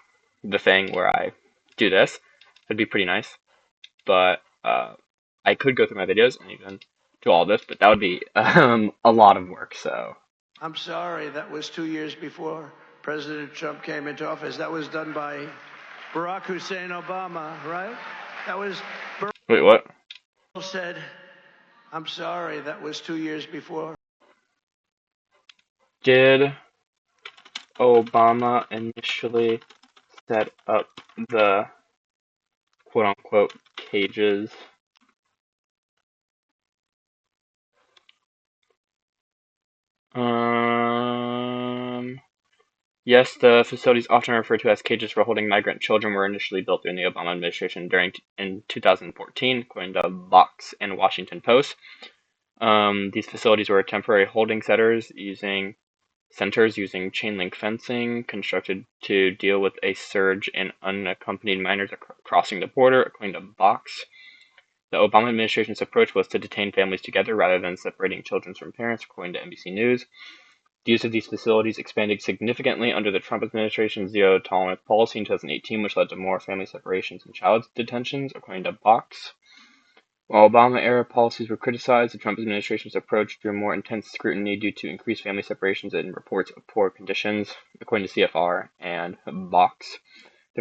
S1: the thing where I do this. That'd be pretty nice. But I could go through my videos and even do all this, but that would be a lot of work. So
S2: I'm sorry, that was 2 years before President Trump came into office. That was done by Barack Hussein Obama, right? That was.
S1: Wait, what?
S2: Said, I'm sorry, that was 2 years before.
S1: Did Obama initially set up the quote-unquote cages? Yes, the facilities often referred to as cages for holding migrant children were initially built during the Obama administration in 2014, according to Vox and Washington Post. These facilities were temporary holding centers using chain link fencing constructed to deal with a surge in unaccompanied minors crossing the border, according to Vox. The Obama administration's approach was to detain families together rather than separating children from parents, according to NBC News. The use of these facilities expanded significantly under the Trump administration's zero-tolerance policy in 2018, which led to more family separations and child detentions, according to Vox. While Obama-era policies were criticized, the Trump administration's approach drew more intense scrutiny due to increased family separations and reports of poor conditions, according to CFR and Vox. The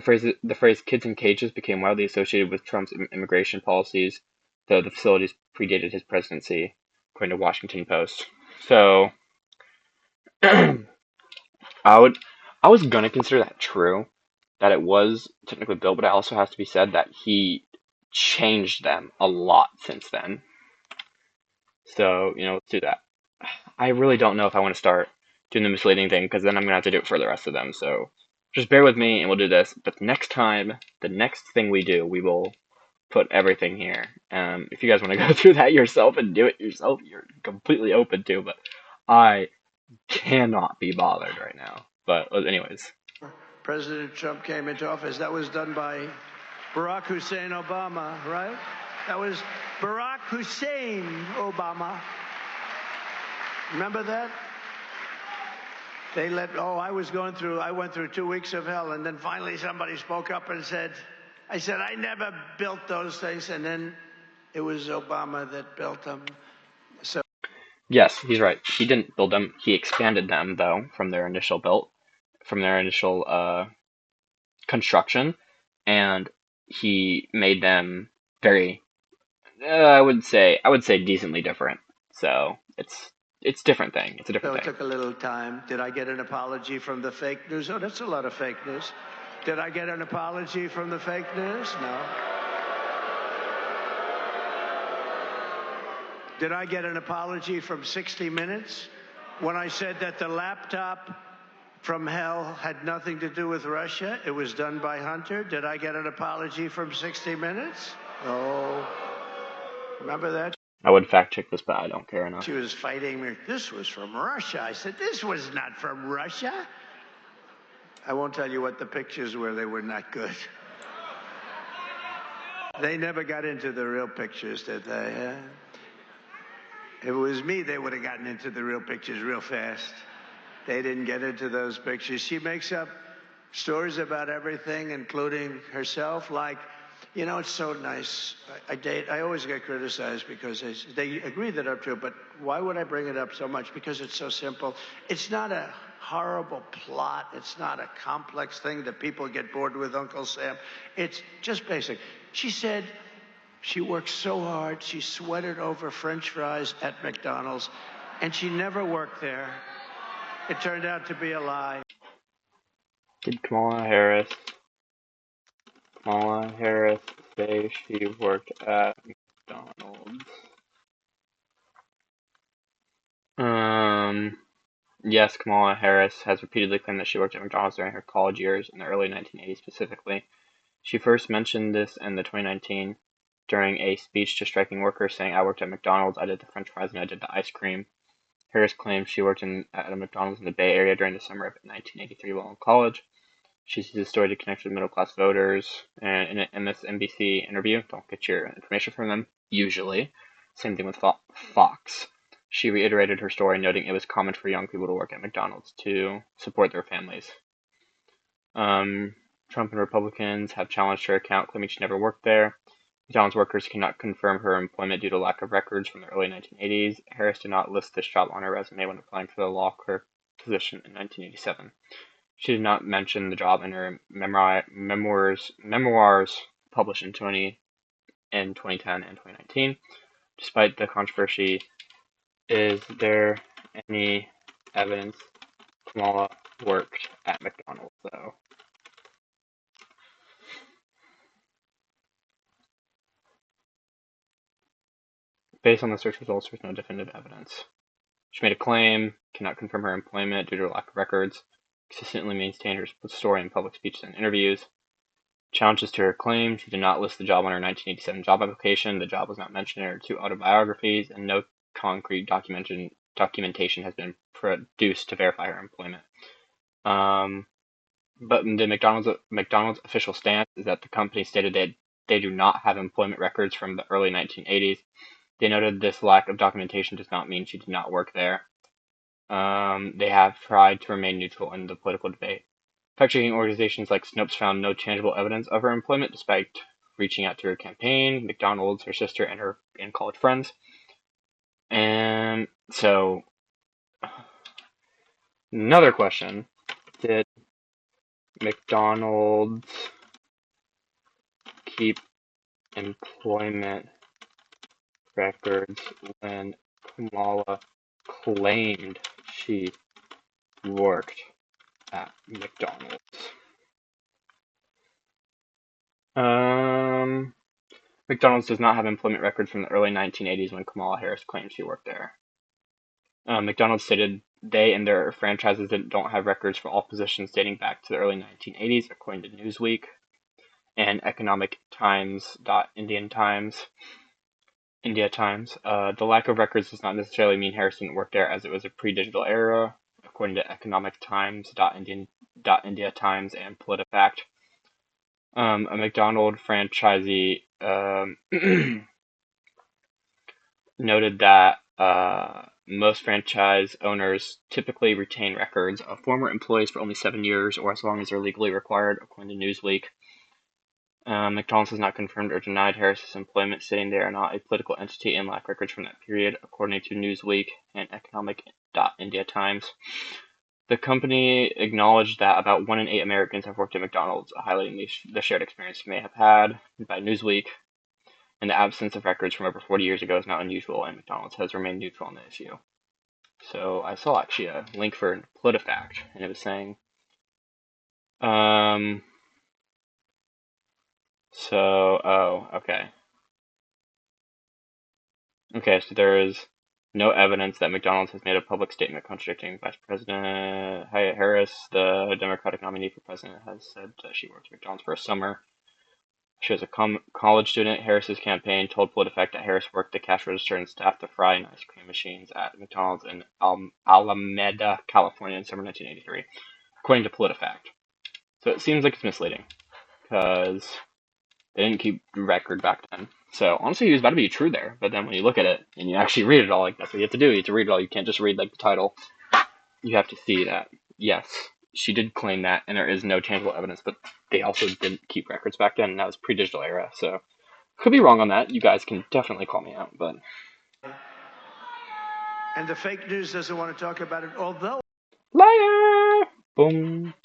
S1: phrase "kids in cages" became widely associated with Trump's immigration policies, though the facilities predated his presidency, according to Washington Post. So, I was gonna consider that true, that it was technically built, but it also has to be said that he changed them a lot since then. So, let's do that. I really don't know if I want to start doing the misleading thing, because then I'm gonna have to do it for the rest of them, so just bear with me and we'll do this. But next time, the next thing we do, we will put everything here. If you guys want to go through that yourself and do it yourself, you're completely open to, but I cannot be bothered right now. But anyways.
S2: President Trump came into office. That was done by Barack Hussein Obama, right? That was Barack Hussein Obama. Remember that? I went through 2 weeks of hell, and then finally somebody spoke up and said, I never built those things, and then it was Obama that built them. So.
S1: Yes, he's right. He didn't build them. He expanded them, though, from their initial construction, and he made them very, I would say decently different. So it's a different thing. It's a different thing.
S2: So it took a little time. Did I get an apology from the fake news? Oh, that's a lot of fake news. Did I get an apology from the fake news? No. Did I get an apology from 60 Minutes when I said that the laptop from hell had nothing to do with Russia? It was done by Hunter. Did I get an apology from 60 Minutes? Oh, remember that?
S1: I would fact check this, but I don't care enough.
S2: She was fighting me. This was from Russia. I said, this was not from Russia. I won't tell you what the pictures were. They were not good. They never got into the real pictures, did they? If it was me, they would have gotten into the real pictures real fast. They didn't get into those pictures. She makes up stories about everything, including herself. Like, it's so nice. I always get criticized because they agree that I'm true, but why would I bring it up so much? Because it's so simple. It's not a horrible plot. It's not a complex thing that people get bored with, Uncle Sam. It's just basic. She said she worked so hard. She sweated over French fries at McDonald's, and she never worked there. It turned out to be a lie.
S1: Did Kamala Harris say she worked at McDonald's? Yes, Kamala Harris has repeatedly claimed that she worked at McDonald's during her college years in the early 1980s specifically. She first mentioned this in the 2019 during a speech to striking workers, saying, "I worked at McDonald's, I did the French fries, and I did the ice cream." Harris claimed she worked at a McDonald's in the Bay Area during the summer of 1983 while in college. She used the story to connect with middle-class voters, and in an MSNBC interview, don't get your information from them, usually. Same thing with Fox. She reiterated her story, noting it was common for young people to work at McDonald's to support their families. Trump and Republicans have challenged her account, claiming she never worked there. McDonald's workers cannot confirm her employment due to lack of records from the early 1980s. Harris did not list this job on her resume when applying for the law clerk position in 1987. She did not mention the job in her memoirs published in 2010 and 2019. Despite the controversy, is there any evidence Kamala worked at McDonald's, though? Based on the search results, there's no definitive evidence. She made a claim, cannot confirm her employment due to lack of records, consistently maintained her story in public speeches and interviews. Challenges to her claim: she did not list the job on her 1987 job application, the job was not mentioned in her 2 autobiographies, and no concrete documentation has been produced to verify her employment. But the McDonald's official stance is that the company stated they do not have employment records from the early 1980s. They noted this lack of documentation does not mean she did not work there. They have tried to remain neutral in the political debate. Fact-checking organizations like Snopes found no tangible evidence of her employment despite reaching out to her campaign, McDonald's, her sister, and college friends. And so, another question: did McDonald's keep employment records when Kamala claimed she worked at McDonald's? McDonald's does not have employment records from the early 1980s when Kamala Harris claimed she worked there. McDonald's stated they and their franchises don't have records for all positions dating back to the early 1980s, according to Newsweek and Economic Times. India Times. The lack of records does not necessarily mean Harris didn't work there, as it was a pre-digital era, according to Economic Times. India Times and PolitiFact. A McDonald's franchisee noted that most franchise owners typically retain records of former employees for only 7 years or as long as they're legally required, according to Newsweek. McDonald's has not confirmed or denied Harris's employment, stating they are not a political entity and lack records from that period, according to Newsweek and Economic.India Times. The company acknowledged that about 1 in 8 Americans have worked at McDonald's, highlighting the shared experience they may have had by Newsweek. And the absence of records from over 40 years ago is not unusual, and McDonald's has remained neutral on the issue. So I saw actually a link for PolitiFact, and it was saying, okay. Okay, so there is no evidence that McDonald's has made a public statement contradicting Vice President Harris. The Democratic nominee for president has said that she worked at McDonald's for a summer. She was a college student. Harris's campaign told PolitiFact that Harris worked the cash register and staffed the fry and ice cream machines at McDonald's in Alameda, California in summer 1983, according to PolitiFact. So it seems like it's misleading, because they didn't keep record back then. So honestly, it was about to be true there, but then when you look at it and you actually read it all, like, that's what you have to do. You have to read it all. You can't just read like the title. You have to see that, yes, she did claim that, and there is no tangible evidence, but they also didn't keep records back then, and that was pre-digital era, so could be wrong on that. You guys can definitely call me out, but...
S2: And the fake news doesn't want to talk about it, although...
S1: Liar! Boom.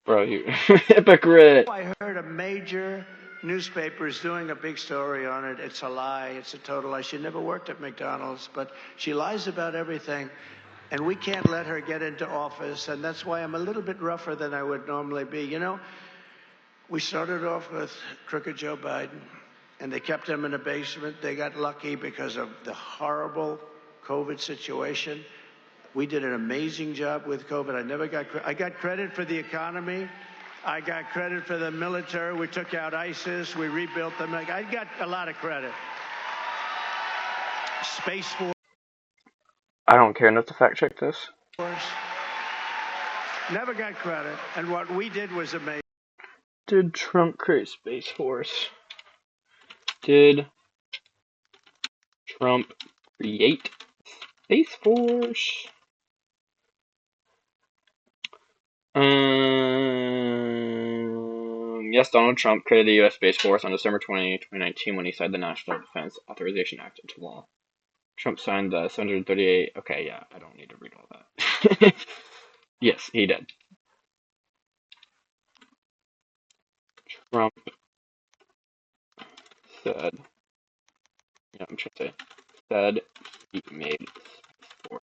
S1: Bro, you hypocrite.
S2: I heard a major newspaper is doing a big story on it. It's a lie. It's a total lie. She never worked at McDonald's, but she lies about everything. And we can't let her get into office, and that's why I'm a little bit rougher than I would normally be. You know, we started off with crooked Joe Biden, and they kept him in the basement. They got lucky because of the horrible COVID situation. We did an amazing job with COVID. I got credit for the economy. I got credit for the military. We took out ISIS. We rebuilt them. I got a lot of credit. Space Force.
S1: I don't care enough to fact check this.
S2: Never got credit, and what we did was amazing.
S1: Did Trump create Space Force? Did Trump create Space Force? Yes, Donald Trump created the U.S. Space Force on December 20, 2019 when he signed the National Defense Authorization Act into law. Trump signed the 738... Okay, yeah, I don't need to read all that. Yes, he did. Trump said, I'm trying to say, said he made Space Force.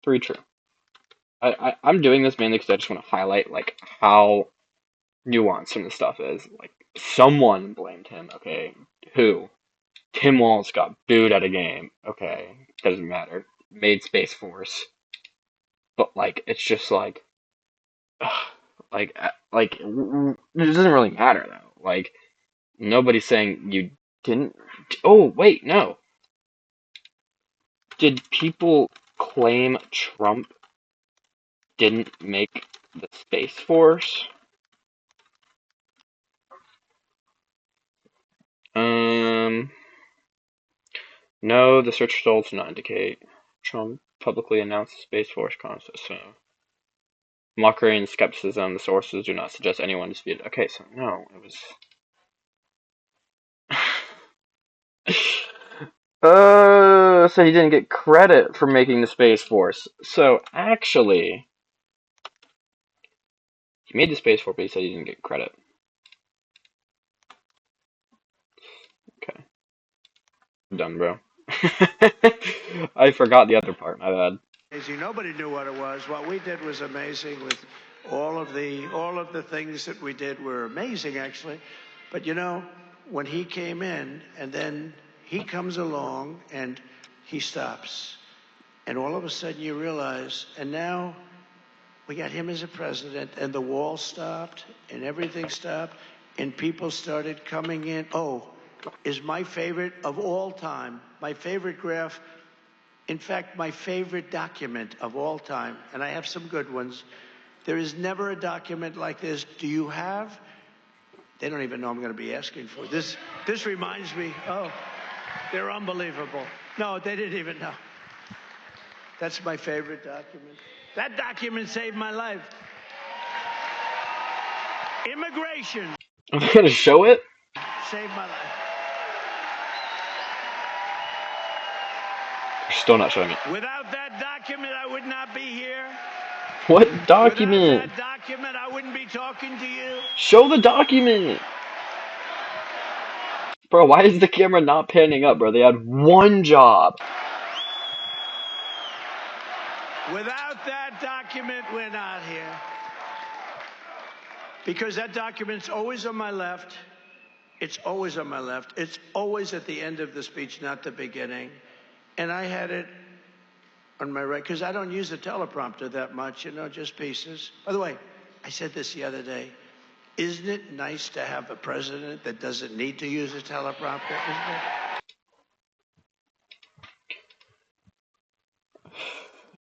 S1: 3 true. I'm doing this mainly because I just want to highlight like how nuanced some of the stuff is. Like someone blamed him. Okay, who? Tim Walz got booed at a game. Okay, doesn't matter. Made Space Force, but like it's just like it doesn't really matter though. Like nobody's saying you didn't. Oh wait, no. Did people claim Trump didn't make the Space Force? Um, no, the search results do not indicate Trump publicly announced the Space Force concept. So, mockery and skepticism, the sources do not suggest anyone disputed. Okay, so no, it was. So he didn't get credit for making the Space Force. So, actually, he made the Space Force, but he said he didn't get credit. Okay. Done, bro. I forgot the other part, my bad.
S2: Nobody knew what it was. What we did was amazing. With all of the things that we did were amazing, actually. But when he came in, and then he comes along and he stops, and all of a sudden you realize, and now we got him as a president, and the wall stopped, and everything stopped, and people started coming in. Oh, is my favorite of all time, my favorite graph. In fact, my favorite document of all time, and I have some good ones. There is never a document like this. Do you have? They don't even know I'm going to be asking for this. This reminds me. Oh, they're unbelievable. No, they didn't even know. That's my favorite document. That document saved my life. Immigration
S1: Are they gonna show it?
S2: saved my life.
S1: They're still not showing it.
S2: Without that document, I would not be here.
S1: What
S2: Without
S1: document?
S2: that document, I wouldn't be talking to you.
S1: Show the document! Bro, why is the camera not panning up, bro? They had one job.
S2: Without that document, we're not here. Because that document's always on my left. It's always on my left. It's always at the end of the speech, not the beginning. And I had it on my right, because I don't use the teleprompter that much, just pieces. By the way, I said this the other day. Isn't it nice to have a president that doesn't need to use a teleprompter? Isn't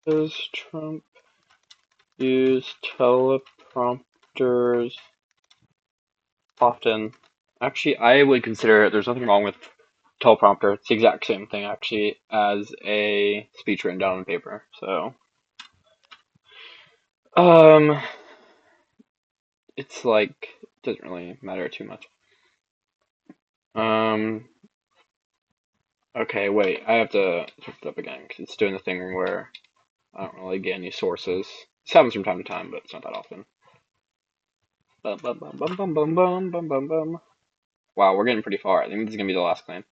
S2: it?
S1: Does Trump use teleprompters often? Actually, I would consider there's nothing wrong with teleprompter. It's the exact same thing, actually, as a speech written down on paper. So, it's like, it doesn't really matter too much. Okay, wait, I have to look it up again, because it's doing the thing where I don't really get any sources. This happens from time to time, but it's not that often. Bum, bum, bum, bum, bum, bum, bum, bum, bum, bum. Wow, we're getting pretty far. I think this is going to be the last claim.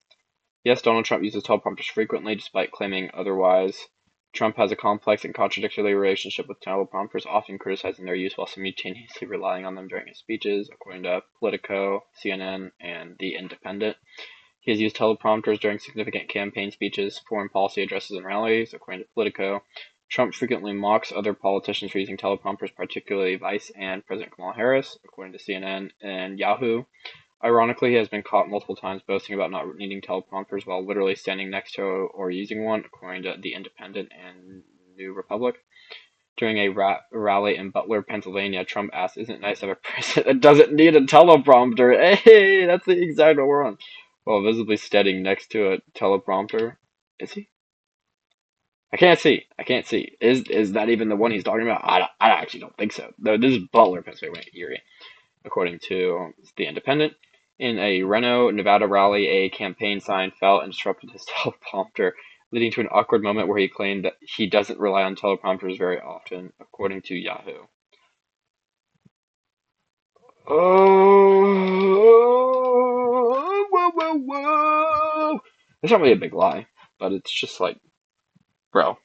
S1: Yes, Donald Trump uses teleprompters frequently, despite claiming otherwise. Trump has a complex and contradictory relationship with teleprompters, often criticizing their use while simultaneously relying on them during his speeches, according to Politico, CNN, and The Independent. He has used teleprompters during significant campaign speeches, foreign policy addresses, and rallies, according to Politico. Trump frequently mocks other politicians for using teleprompters, particularly Vice and President Kamala Harris, according to CNN and Yahoo. Ironically, he has been caught multiple times boasting about not needing teleprompters while literally standing next to or using one, according to The Independent and New Republic. During a rally in Butler, Pennsylvania, Trump asked, "Isn't it nice to have a president that doesn't need a teleprompter?" Hey, that's the exact one we're on. While visibly standing next to a teleprompter. Is he? I can't see. I can't see. Is that even the one he's talking about? I actually don't think so. Though this is Butler, Pennsylvania, Erie, according to The Independent. In a Reno, Nevada rally, a campaign sign fell and disrupted his teleprompter, leading to an awkward moment where he claimed that he doesn't rely on teleprompters very often, according to Yahoo. Oh, whoa, whoa, whoa. It's not really a big lie, but it's just like, bro.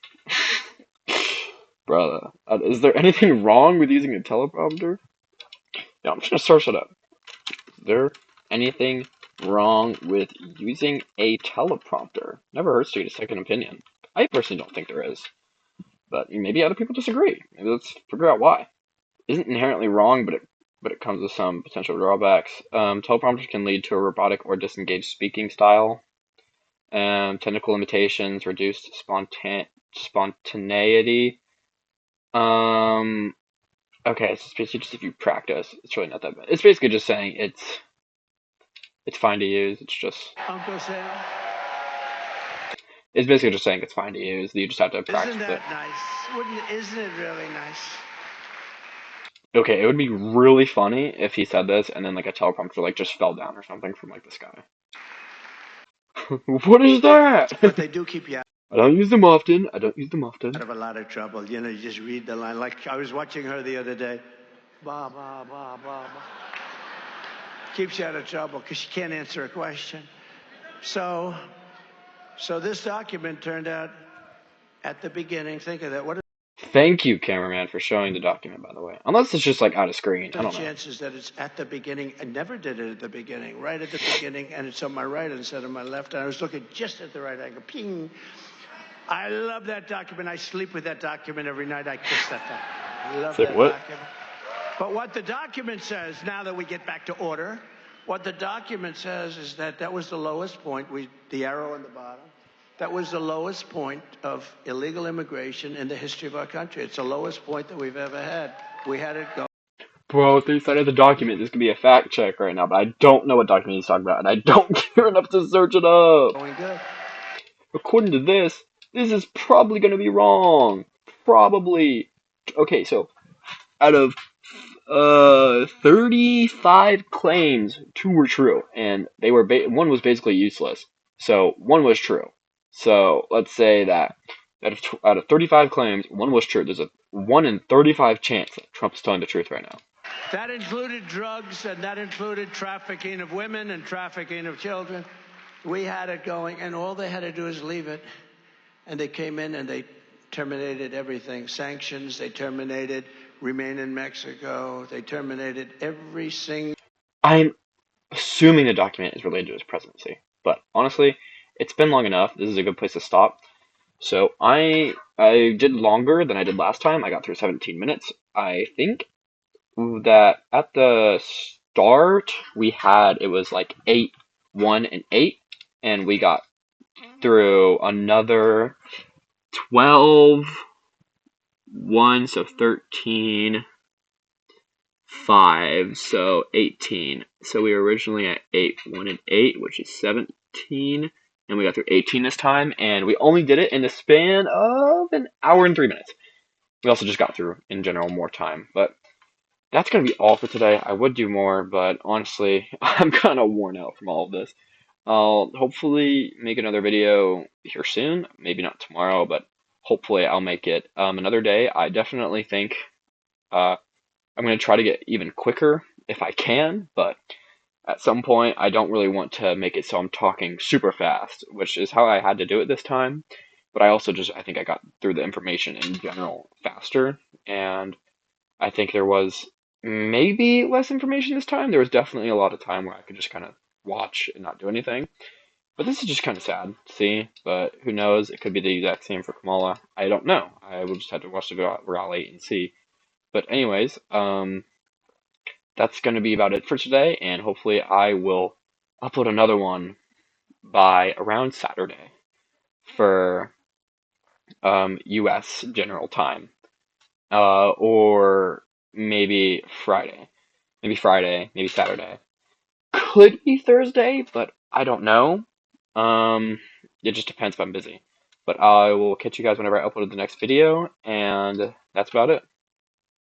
S1: Bro, is there anything wrong with using a teleprompter? Yeah, I'm just gonna search it up. Is there anything wrong with using a teleprompter? Never hurts to get a second opinion. I personally don't think there is, but maybe other people disagree. Maybe let's figure out why. Isn't inherently wrong, but it comes with some potential drawbacks. Teleprompters can lead to a robotic or disengaged speaking style. Technical limitations, reduced spontaneity. Um, okay, so it's basically just if you practice, it's really not that bad. It's basically just saying it's fine to use.
S2: Uncle Sam.
S1: It's basically just saying it's fine to use. You just have to practice
S2: Isn't
S1: it.
S2: that nice? Isn't it really nice?
S1: Okay, it would be really funny if he said this and then like a teleprompter like just fell down or something from like the sky. What is that?
S2: But they do keep you
S1: I don't use them often. I don't use them often.
S2: out of a lot of trouble. You know, you just read the line. Like I was watching her the other day. Ba, ba, ba, ba, ba. Keeps you out of trouble because she can't answer a question. So this document turned out at the beginning. Think of that. What
S1: Thank you, cameraman, for showing the document, by the way. Unless it's just like out of screen. I
S2: are the
S1: don't know.
S2: chances that it's at the beginning? I never did it at the beginning. Right at the beginning, and it's on my right instead of my left. And I was looking just at the right angle. Ping. I love that document. I sleep with that document every night. I kiss that document. I love
S1: Say
S2: that
S1: what?
S2: document. But what the document says, now that we get back to order, what the document says is that was the lowest point, the arrow on the bottom, that was the lowest point of illegal immigration in the history of our country. It's the lowest point that we've ever had. We had it go.
S1: Bro, they cited the document. This could be a fact check right now, but I don't know what document he's talking about, and I don't care enough to search it up.
S2: Going good.
S1: According to this is probably going to be wrong. Probably. Okay, so out of 35 claims, 2 were true, and they were one was basically useless. So one was true. So let's say that out of 35 claims, 1 was true. There's a 1 in 35 chance that Trump's telling the truth right now.
S2: That included drugs, and that included trafficking of women and trafficking of children. We had it going, and all they had to do is leave it. And they came in and they terminated everything. Sanctions, they terminated remain in Mexico. They terminated every single.
S1: I'm assuming the document is related to his presidency, but honestly, it's been long enough. This is a good place to stop. So I did longer than I did last time. I got through 17 minutes. I think that at the start it was like 8, 1, and 8, and we got through another 12, 1, so 13, 5, so 18. So we were originally at 8, 1, and 8, which is 17, and we got through 18 this time, and we only did it in the span of an hour and 3 minutes. We also just got through, in general, more time, but that's going to be all for today. I would do more, but honestly, I'm kind of worn out from all of this. I'll hopefully make another video here soon. Maybe not tomorrow, but hopefully I'll make it another day. I definitely think I'm going to try to get even quicker if I can, but at some point I don't really want to make it so I'm talking super fast, which is how I had to do it this time. But I also I think I got through the information in general faster, and I think there was maybe less information this time. There was definitely a lot of time where I could just kind of watch and not do anything. But this is just kind of sad to see. But who knows? It could be the exact same for Kamala. I don't know. I will just have to watch the rally and see. But anyways, that's going to be about it for today. And hopefully I will upload another one by around Saturday for U.S. General Time. Or maybe Friday. Maybe Saturday. Could be Thursday, but I don't know. It just depends if I'm busy. But I will catch you guys whenever I upload the next video, and that's about it.